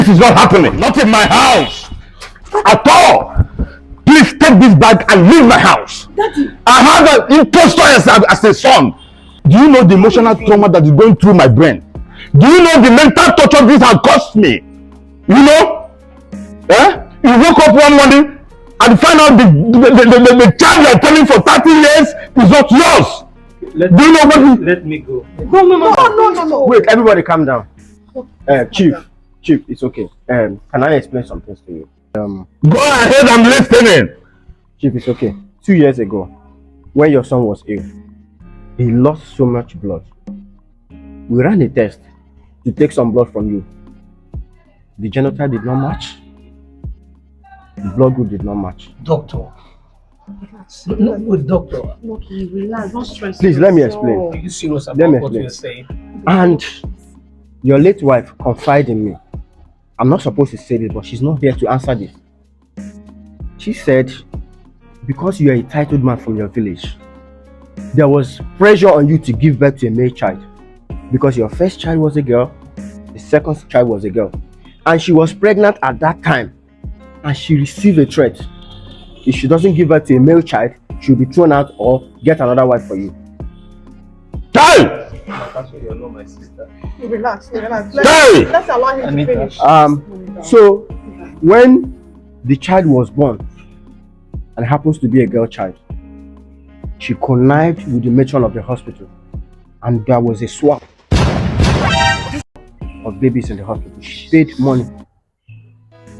This is not happening. Not in my house. At all. Please take this bag and leave my house. Daddy. I have an impostor as a son. Do you know the emotional trauma that is going through my brain? Do you know the mental torture this has cost me? You know? You woke up one morning and find out the child you are telling for 30 years is not yours. Do you know what? Let me go. No. Wait, everybody calm down. Chief, it's okay. Can I explain some things to you? Go ahead, I'm listening. Chief, it's okay. 2 years ago, when your son was ill, he lost so much blood. We ran a test to take some blood from you. The genotype did not match. The blood group did not match. Doctor. No, doctor. Okay, relax. Don't stress. Please, let me explain. Are you serious about what you're saying? And your late wife confided in me. I'm not supposed to say this, but she's not here to answer this. She said, because you are a titled man from your village, there was pressure on you to give birth to a male child. Because your first child was a girl, the second child was a girl. And she was pregnant at that time. And she received a threat. If she doesn't give birth to a male child, she'll be thrown out or get another wife for you. Child! You're not my sister. Relax. Let's allow him to finish. So when the child was born, and happens to be a girl child, she connived with the matron of the hospital, and there was a swap of babies in the hospital. She paid money.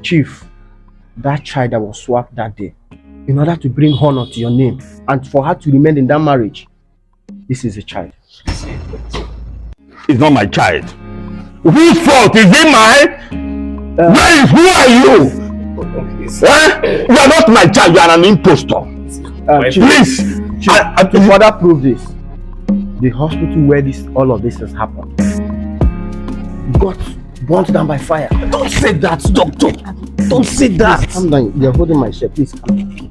Chief, that child that was swapped that day, in order to bring honor to your name and for her to remain in that marriage, this is a child. It's not my child. Whose fault? Is it mine? Who are you? You are not my child, you are an impostor. Please. To further prove this, the hospital where all of this has happened got burnt down by fire. Don't say that, doctor. Don't say that. Calm down. You're holding my shirt. Please calm down.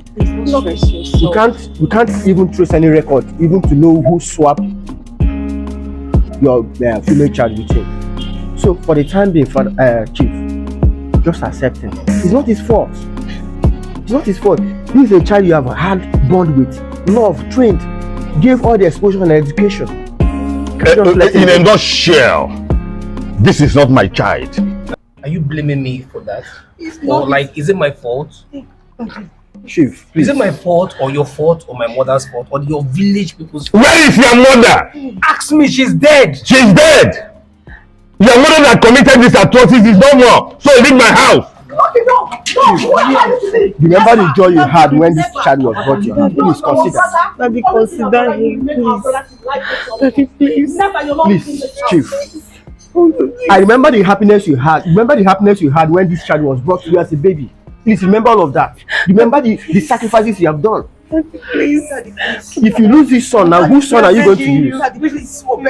We can't even trace any record, even to know who swapped your female child with him. So for the time being, Chief, just accept him. It's not his fault. It's not his fault. This is a child you have had bond with, love, trained, gave all the exposure and education. In a nutshell, this is not my child. Are you blaming me for that? Or like, is it my fault? Chief, please. Is it my fault or your fault or my mother's fault or your village people's fault? Where is your mother? Ask me, she's dead. She's dead. Your mother that committed this atrocity is no more. So leave my house. Remember the joy you had when this child was brought to your house. Please consider. Daddy, consider him, please. Daddy, Please, Chief. I remember the happiness you had. Remember the happiness you had when this child was brought to you as a baby. Please remember all of that. Remember the sacrifices you have done. Please. If you lose this son, now whose son are you going to use? Please, we're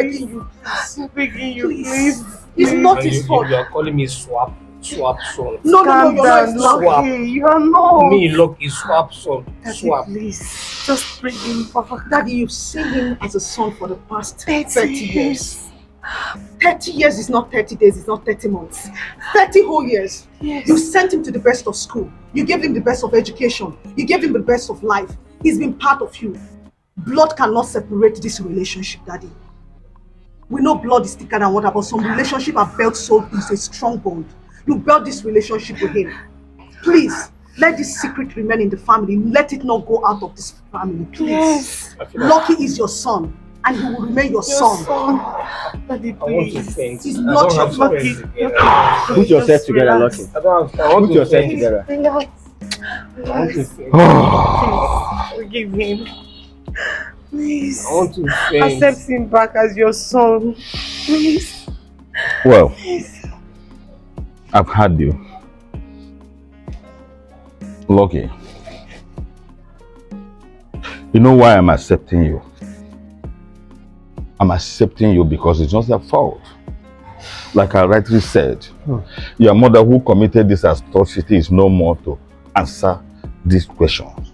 begging you, please. It's not his fault. You are calling me swap son. No, you're not swap. You are not. Me, look, is swap son. Swap. Please, just bring him back. Daddy, you've seen him as a son for the past 30 years. 30 years is not 30 days, it's not 30 months. 30 whole years. Yes. You sent him to the best of school. You gave him the best of education. You gave him the best of life. He's been part of you. Blood cannot separate this relationship, Daddy. We know blood is thicker than water, but some relationships are built so it's a strong bond. You built this relationship with him. Please, let this secret remain in the family. Let it not go out of this family, please. Yes. Lucky is your son, and he will remain your son. Daddy, please. He's not your Lucky. Put yourself together, Lucky. Put yourself together. Forgive him. Please. I want to faint. Accept him back as your son. Please. Well, I've had you. Lucky. You know why I'm accepting you? I'm accepting you because it's not your fault. Like I rightly said, your mother who committed this atrocity is no more to answer these questions.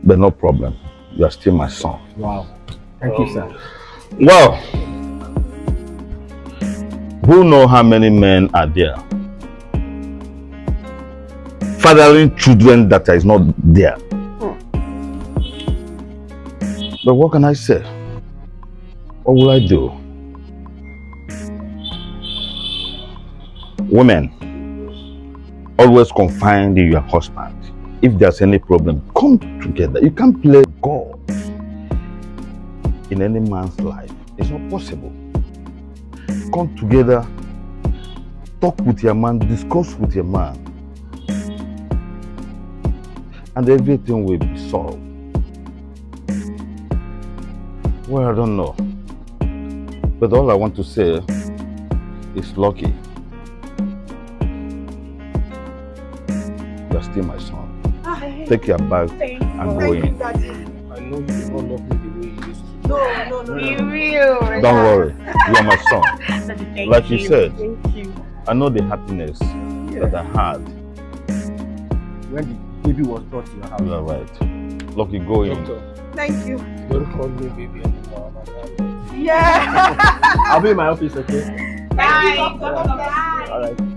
But no problem. You are still my son. Wow. Thank you, sir. Well, Who know how many men are there? Fathering children that is not there. But what can I say? What will I do? Women, always confide in your husband. If there's any problem, come together. You can't play God in any man's life. It's not possible. Come together, talk with your man, discuss with your man, and everything will be solved. Well, I don't know. But all I want to say is, Lucky, you're still my son. Take your bag and go in. Daddy. I know you will not love me the way you used to. No. You will. Don't worry, you are my son. Daddy, thank Like you said, Thank you. I know the happiness that I had. When the baby was brought to your house. You are right. Lucky, go in. Doctor, Thank you. don't call me baby anymore. Yeah. I'll be in my office, okay? Bye. All right.